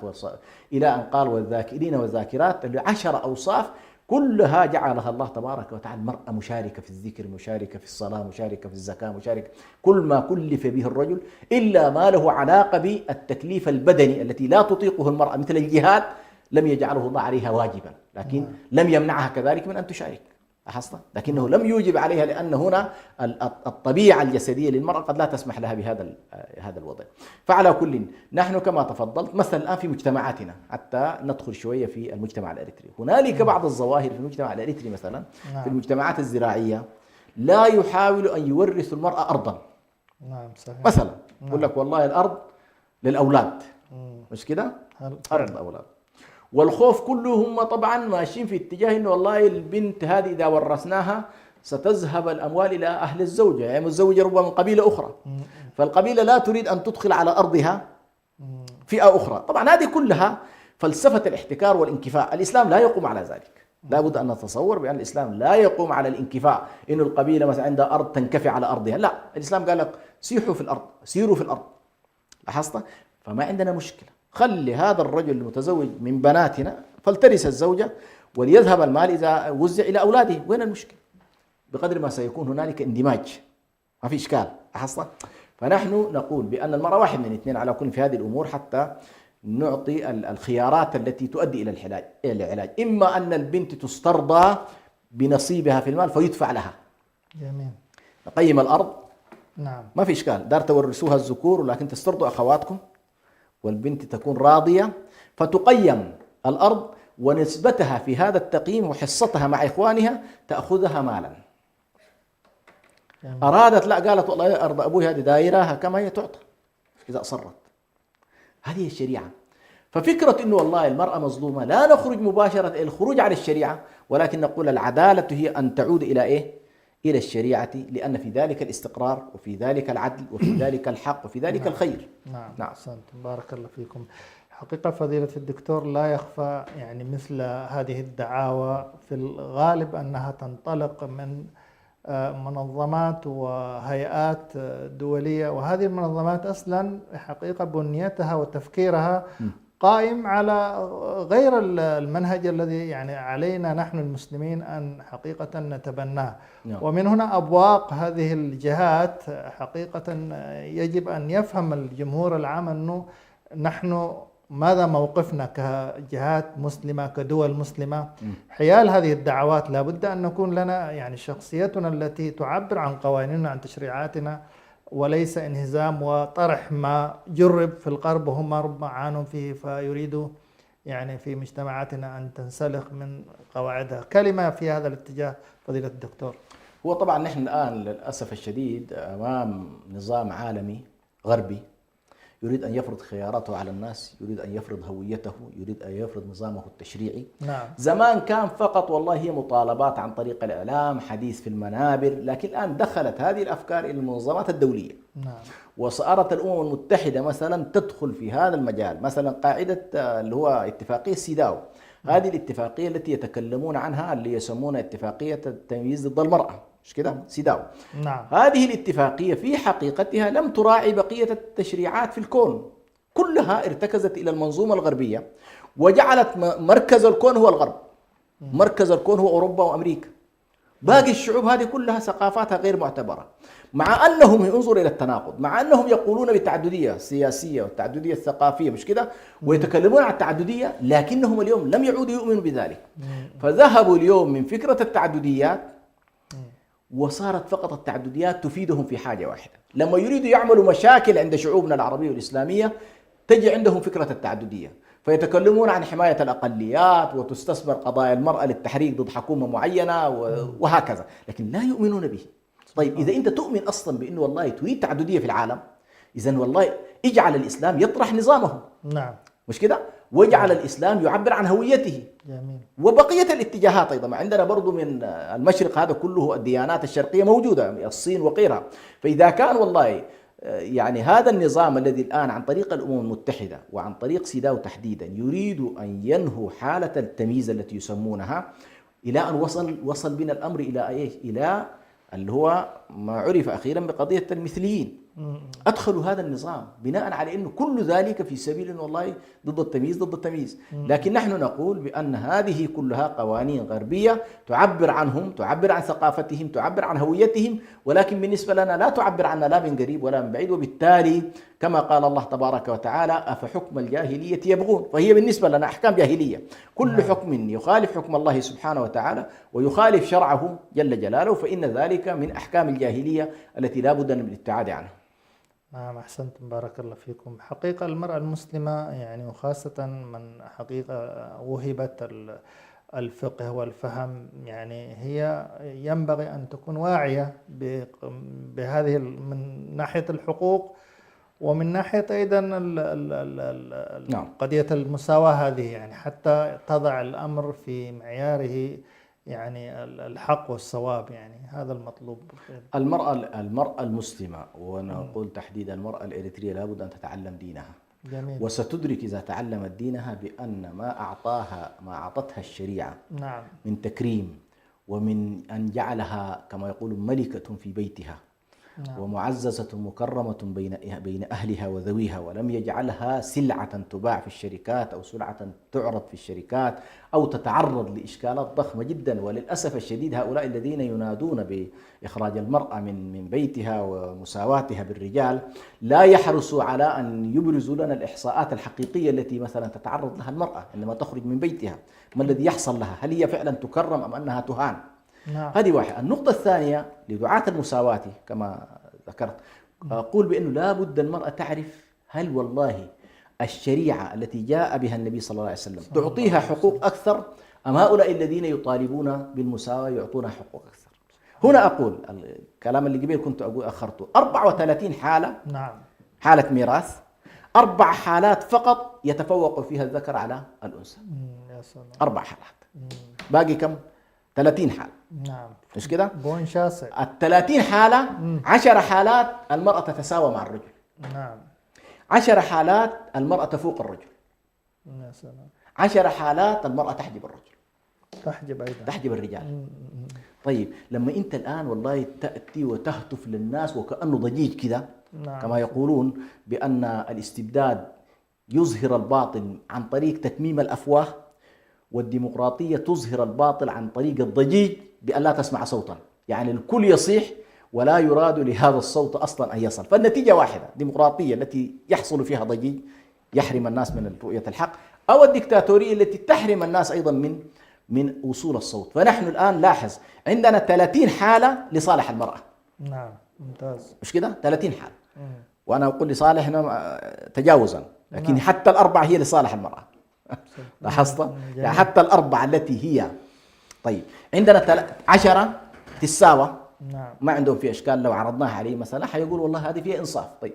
إلى أن قال والذاكرين والذاكرات، 10 أوصاف كلها جعلها الله تبارك وتعالى. المرأة مشاركة في الذكر، مشاركة في الصلاة، مشاركة في الزكاة، مشاركة كل ما كلف به الرجل إلا ما له علاقة بالتكليف البدني التي لا تطيقه المرأة مثل الجهاد، لم يجعله الله عليها واجبا، لكن لم يمنعها كذلك من أن تشارك، لاحظت؟ لكنه لم يوجب عليها لأن هنا الطبيعة الجسدية للمرأة قد لا تسمح لها بهذا الوضع. فعلى كل نحن كما تفضلت مثلا الآن في مجتمعاتنا، حتى ندخل شوية في المجتمع الأريتري، هنالك بعض الظواهر في المجتمع الأريتري مثلا في المجتمعات الزراعية لا يحاول أن يورث المرأة أرضا. صحيح. مثلا يقول لك والله الأرض للأولاد، مش كده؟ أرض الأولاد. والخوف كله هم طبعا ماشيين في اتجاه انه والله البنت هذه اذا ورثناها ستذهب الاموال الى اهل الزوجه، يعني الزوجه ربما من قبيله اخرى، فالقبيله لا تريد ان تدخل على ارضها فئه اخرى. طبعا هذه كلها فلسفه الاحتكار والانكفاء، الاسلام لا يقوم على ذلك. لابد ان نتصور بان الاسلام لا يقوم على الانكفاء، انه القبيله مثلا عندها ارض تنكفي على ارضها، لا، الاسلام قال لك سيحوا في الارض، سيروا في الارض، لاحظت؟ فما عندنا مشكله، خلي هذا الرجل المتزوج من بناتنا فلترث الزوجة وليذهب المال إذا وزع إلى أولاده، وين المشكلة؟ بقدر ما سيكون هنالك اندماج ما في إشكال، لاحظت؟ فنحن نقول بأن المرأة واحد من اثنين على كل في هذه الأمور حتى نعطي الخيارات التي تؤدي إلى العلاج. إما أن البنت تسترضى بنصيبها في المال فيدفع لها، جميل، نقيم الأرض، نعم، ما في إشكال، دار تورثوها الذكور ولكن تسترضوا أخواتكم، والبنت تكون راضية فتقيم الأرض ونسبتها في هذا التقييم وحصتها مع إخوانها تأخذها مالا. أرادت لا، قالت والله أرض أبوي هذه دايرة كما هي تعطى إذا أصرت. هذه الشريعة. ففكرة إنه والله المرأة مظلومة لا نخرج مباشرة إلى الخروج عن الشريعة، ولكن نقول العدالة هي أن تعود إلى إيه؟ إلى الشريعة، لأن في ذلك الاستقرار وفي ذلك العدل وفي ذلك الحق وفي ذلك الخير. نعم. أحسنت، بارك الله فيكم. حقيقة فضيلة الدكتور لا يخفى يعني مثل هذه الدعاوى في الغالب أنها تنطلق من منظمات وهيئات دولية، وهذه المنظمات أصلا حقيقة بنيتها وتفكيرها قائم على غير المنهج الذي يعني علينا نحن المسلمين أن حقيقة نتبناه. ومن هنا أبواق هذه الجهات حقيقة يجب أن يفهم الجمهور العام أنه نحن ماذا موقفنا كجهات مسلمة كدول مسلمة حيال هذه الدعوات. لا بد أن نكون لنا يعني شخصيتنا التي تعبر عن قوانيننا عن تشريعاتنا، وليس انهزام وطرح ما جرب في الغرب وهم ربما عانوا فيه فيريدوا يعني في مجتمعاتنا أن تنسلخ من قواعدها. كلمة في هذا الاتجاه فضيلة الدكتور. هو طبعا نحن الآن للأسف الشديد أمام نظام عالمي غربي يريد أن يفرض خياراته على الناس، يريد أن يفرض هويته، يريد أن يفرض نظامه التشريعي. نعم. زمان كان فقط والله هي مطالبات عن طريق الإعلام، حديث في المنابر، لكن الآن دخلت هذه الأفكار إلى المنظمات الدولية. نعم. وصارت الأمم المتحدة مثلا تدخل في هذا المجال، مثلا قاعدة اللي هو اتفاقية سيداو، هذه الاتفاقية التي يتكلمون عنها اللي يسمونها اتفاقية التمييز ضد المرأة، مش كده؟ سيداو. نعم. هذه الاتفاقية في حقيقتها لم تراعي بقية التشريعات في الكون، كلها ارتكزت إلى المنظومة الغربية وجعلت مركز الكون هو الغرب، مركز الكون هو أوروبا وأمريكا. باقي الشعوب هذه كلها ثقافاتها غير معتبرة، مع أنهم ينظروا إلى التناقض، مع أنهم يقولون بالتعددية السياسية والتعددية الثقافية، مش كده؟ ويتكلمون عن التعددية، لكنهم اليوم لم يعودوا يؤمنوا بذلك. فذهبوا اليوم من فكرة التعدديات، وصارت فقط التعدديات تفيدهم في حاجة واحدة. لما يريدوا يعملوا مشاكل عند شعوبنا العربية والإسلامية تجي عندهم فكرة التعددية، فيتكلمون عن حماية الأقليات وتستثمر قضايا المرأة للتحريك ضد حكومة معينة وهكذا، لكن لا يؤمنون به. طيب إذا أنت تؤمن أصلا بأنه والله تريد تعددية في العالم، إذن والله اجعل الإسلام يطرح نظامه. نعم. مش كده؟ واجعل الإسلام يعبر عن هويته. جميل. وبقية الاتجاهات أيضا عندنا برضو من المشرق هذا كله، الديانات الشرقية موجودة، الصين وغيرها. فإذا كان والله يعني هذا النظام الذي الآن عن طريق الأمم المتحدة وعن طريق سيداو تحديدا يريد أن ينهوا حالة التمييز التي يسمونها، إلى أن وصل بنا الأمر إلى إيش؟ إلى اللي هو ما عرف أخيرا بقضية المثليين. أدخلوا هذا النظام بناء على أنه كل ذلك في سبيل أنه والله ضد التمييز ضد التمييز. لكن نحن نقول بأن هذه كلها قوانين غربية تعبر عنهم، تعبر عن ثقافتهم، تعبر عن هويتهم، ولكن بالنسبة لنا لا تعبر عنا لا من قريب ولا من بعيد. وبالتالي كما قال الله تبارك وتعالى: أفحكم الجاهلية يبغون. فهي بالنسبة لنا أحكام جاهلية، كل حكم يخالف حكم الله سبحانه وتعالى ويخالف شرعه جل جلاله فإن ذلك من أحكام الجاهلية التي لا بد من الابتعاد عنها. نعم، أحسنتم، بارك الله فيكم. حقيقة المرأة المسلمة يعني، وخاصة من حقيقة وهبت الفقه والفهم، يعني هي ينبغي أن تكون واعية بهذه من ناحية الحقوق، ومن ناحية أيضا قضية المساواة هذه، يعني حتى تضع الأمر في معياره، يعني الحق والصواب، يعني هذا المطلوب. المرأة المسلمة، وأنا أقول تحديدا المرأة الإريترية، لابد أن تتعلم دينها. جميل. وستدرك إذا تعلمت دينها بأن ما أعطتها الشريعة نعم. من تكريم، ومن أن جعلها كما يقول ملكة في بيتها، نعم. ومعززة مكرمة بين أهلها وذويها، ولم يجعلها سلعة تباع في الشركات أو سلعة تعرض في الشركات أو تتعرض لإشكالات ضخمة جدا. وللأسف الشديد هؤلاء الذين ينادون بإخراج المرأة من بيتها ومساواتها بالرجال لا يحرصوا على أن يبرزوا لنا الإحصاءات الحقيقية التي مثلا تتعرض لها المرأة عندما تخرج من بيتها، ما الذي يحصل لها، هل هي فعلا تكرم أم أنها تهان. نعم. هذه واحدة. النقطة الثانية لدعاة المساواة كما ذكرت، أقول بأنه لا بد المرأة تعرف هل والله الشريعة التي جاء بها النبي صلى الله عليه وسلم تعطيها حقوق أكثر أم هؤلاء الذين يطالبون بالمساواة يعطونها حقوق أكثر. هنا أقول الكلام اللي قبل كنت أقول أخرته، 34 حالة. نعم. حالة ميراث، 4 حالات فقط يتفوق فيها الذكر على الأنثى. يا سلام. 4 حالات. باقي كم؟ 30 حالة. نعم. مش كده؟ بوين شاسع. 30 حالة 10 حالات المرأة تتساوى مع الرجل. نعم. 10 حالات المرأة تفوق الرجل. يا سلام. 10 حالات المرأة تحجب الرجل. تحجب أيضا. تحجب الرجال. طيب لما أنت الآن والله تأتي وتهتف للناس وكأنه ضجيج كده. نعم. كما يقولون بأن الاستبداد يظهر الباطل عن طريق تكميم الأفواه، والديمقراطية تظهر الباطل عن طريق الضجيج بأن لا تسمع صوتا، يعني الكل يصيح ولا يراد لهذا الصوت أصلا أن يصل. فالنتيجة واحدة، ديمقراطية التي يحصل فيها ضجيج يحرم الناس من رؤية الحق، أو الدكتاتورية التي تحرم الناس أيضا من وصول الصوت. فنحن الآن لاحظ عندنا 30 حالة لصالح المرأة. نعم، ممتاز. مش كده؟ 30 حالة. وأنا أقول لصالح هنا تجاوزا، لكن حتى الأربعة هي لصالح المرأة. لاحظت؟ يعني حتى الأربعة التي هي، طيب عندنا 10 تساوى. نعم. ما عندهم في إشكال، لو عرضناها عليه مثلا حيقول والله هذه فيها إنصاف. طيب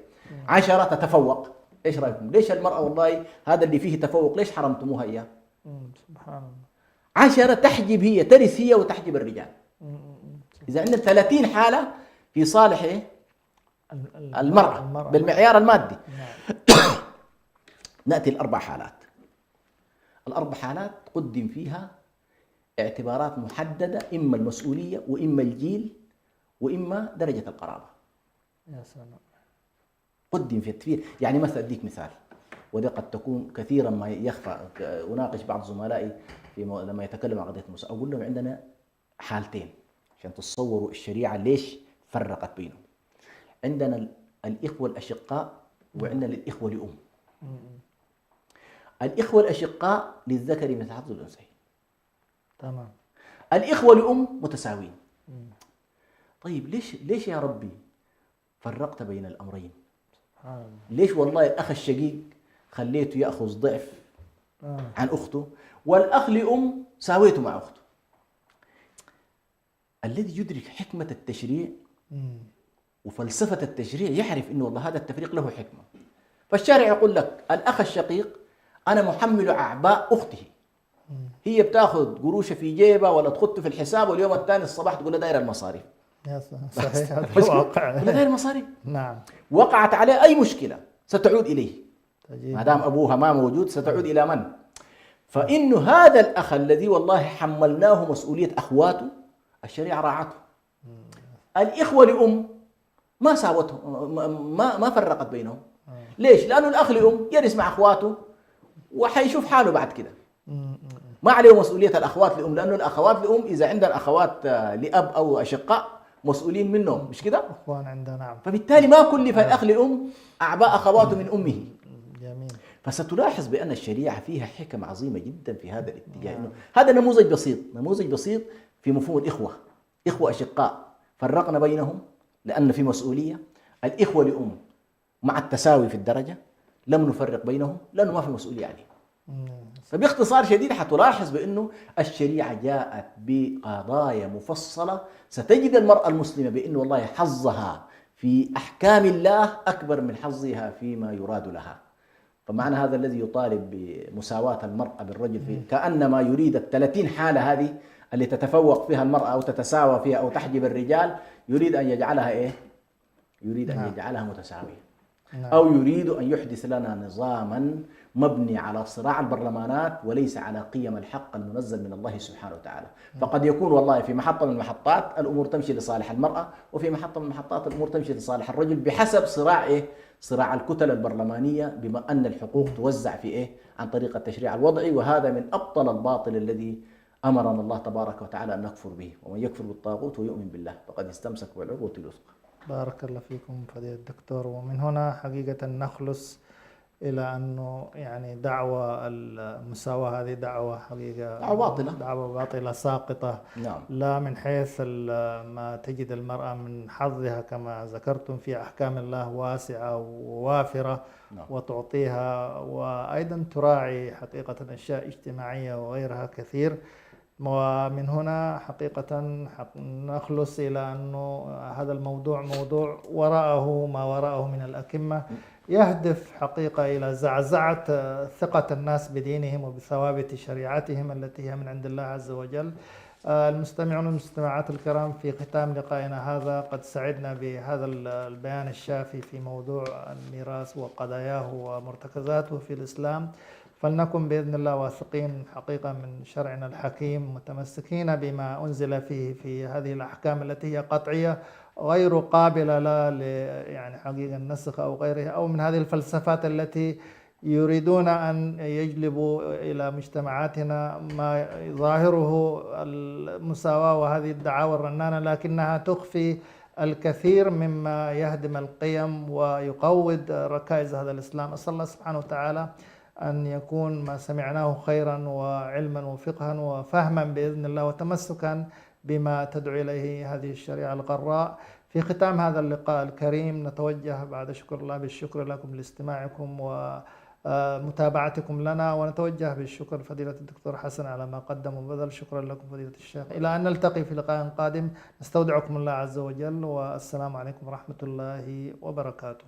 10 تتفوق، إيش رأيكم؟ ليش المرأة والله هذا اللي فيه تفوق ليش حرمتموها إياه؟ سبحان الله. 10 تحجب هي، ترث هي وتحجب الرجال. إذا عندنا 30 حالة في صالح إيه؟ المرأة بالمعيار المادي. نأتي الأربع حالات. الأربع حالات قدم فيها اعتبارات محددة، إما المسؤولية وإما الجيل وإما درجة القرابة. يا سلام. قدم في التفكير. يعني مثلا أديك مثال، وده قد تكون كثيرا ما يخفى. أناقش بعض زملائي لما يتكلم عن قضية المساواة، أقول لهم عندنا حالتين عشان تصوروا الشريعة ليش فرقت بينهم. عندنا الإخوة الأشقاء وعندنا الإخوة لأم. الإخوة الأشقاء للذكر مثل حظ الأنثيين. تمام. الإخوة لأم متساويين. طيب ليش يا ربي فرقت بين الأمرين؟ ليش والله الأخ الشقيق خليته يأخذ ضعف عن أخته، والأخ لأم ساويته مع أخته؟ الذي يدرك حكمة التشريع وفلسفة التشريع يعرف إنه والله هذا التفريق له حكمة. فالشارع يقول لك الأخ الشقيق أنا محمل أعباء أخته، هي بتاخذ قروشة في جيبها ولا تخط في الحساب، واليوم الثاني الصباح تقول له داير المصاريف. صحيح، هذا الواقع. داير المصاريف. نعم. وقعت عليه أي مشكلة ستعود إليه، ما دام أبوها ما موجود ستعود إلى من؟ فإنه هذا الأخ الذي والله حملناه مسؤولية أخواته الشريعة راعته. الإخوة لأم ما ساوتهم، ما فرقت بينهم. ليش؟ لأنه الأخ لأم يرث مع أخواته وحيشوف حاله بعد كده، ما عليه مسؤولية الأخوات لأم، لأنه الأخوات لأم إذا عندنا أخوات لأب أو أشقاء مسؤولين منهم، مش كده؟ أخوان عندنا. نعم. فبالتالي ما كلف الأخ لأم أعباء أخواته من أمه. جميل. فستلاحظ بأن الشريعة فيها حكم عظيمة جدا في هذا الاتجاه. إنه هذا نموذج بسيط في مفهوم الإخوة. إخوة أشقاء فرقنا بينهم لأن في مسؤولية. الإخوة لأم مع التساوي في الدرجة لم نفرق بينهم لأنه ما في مسؤولية عليهم. فباختصار شديد حتلاحظ بأنه الشريعة جاءت بقضايا مفصلة. ستجد المرأة المسلمة بأنه والله حظها في أحكام الله أكبر من حظها فيما يراد لها. فمعنى هذا الذي يطالب بمساواة المرأة بالرجل في كأنما يريد 30 حالة هذه اللي تتفوق فيها المرأة أو تتساوى فيها أو تحجب الرجال، يريد أن يجعلها إيه؟ يريد أن يجعلها متساوية. أو يريد أن يحدث لنا نظاما مبني على صراع البرلمانات وليس على قيم الحق المنزل من الله سبحانه وتعالى. فقد يكون والله في محطة من المحطات الأمور تمشي لصالح المرأة، وفي محطة من المحطات الأمور تمشي لصالح الرجل بحسب صراع إيه؟ صراع الكتل البرلمانية، بما أن الحقوق توزع في إيه؟ عن طريق التشريع الوضعي. وهذا من أبطل الباطل الذي أمرنا الله تبارك وتعالى أن نكفر به. ومن يكفر بالطاغوت ويؤمن بالله فقد استمسك بالعروة الوثقى. بارك الله فيكم فضيلة الدكتور. ومن هنا حقيقة نخلص إلى أنه يعني دعوة المساواة هذه دعوة حقيقة دعوة باطلة ساقطة. نعم. لا من حيث ما تجد المرأة من حظها كما ذكرتم في أحكام الله واسعة ووافرة. نعم. وتعطيها، وأيضا تراعي حقيقة أشياء اجتماعية وغيرها كثير. ومن هنا حقيقة نخلص إلى أنه هذا الموضوع موضوع وراءه ما وراءه من الأكمة يهدف حقيقة إلى زعزعة ثقة الناس بدينهم وبثوابت شريعتهم التي هي من عند الله عز وجل. المستمعون والمستمعات الكرام، في ختام لقائنا هذا قد سعدنا بهذا البيان الشافي في موضوع الميراث وقضاياه ومرتكزاته في الإسلام. فلنكن بإذن الله واثقين حقيقة من شرعنا الحكيم، متمسكين بما أنزل فيه في هذه الأحكام التي هي قطعية غير قابلة لا يعني حقيقة النسخ أو غيرها، أو من هذه الفلسفات التي يريدون أن يجلبوا إلى مجتمعاتنا ما ظاهره المساواة وهذه الدعاوى الرنانة، لكنها تخفي الكثير مما يهدم القيم ويقوض ركائز هذا الإسلام. أسأل الله سبحانه وتعالى أن يكون ما سمعناه خيرا وعلما وفقها وفهما بإذن الله وتمسكا بما تدعو إليه هذه الشريعة الغراء. في ختام هذا اللقاء الكريم نتوجه بعد شكر الله بالشكر لكم لاستماعكم ومتابعتكم لنا، ونتوجه بالشكر لفضيلة الدكتور حسن على ما قدم وبذل. شكرا لكم فضيلة الشيخ، إلى أن نلتقي في لقاء قادم. نستودعكم الله عز وجل، والسلام عليكم ورحمة الله وبركاته.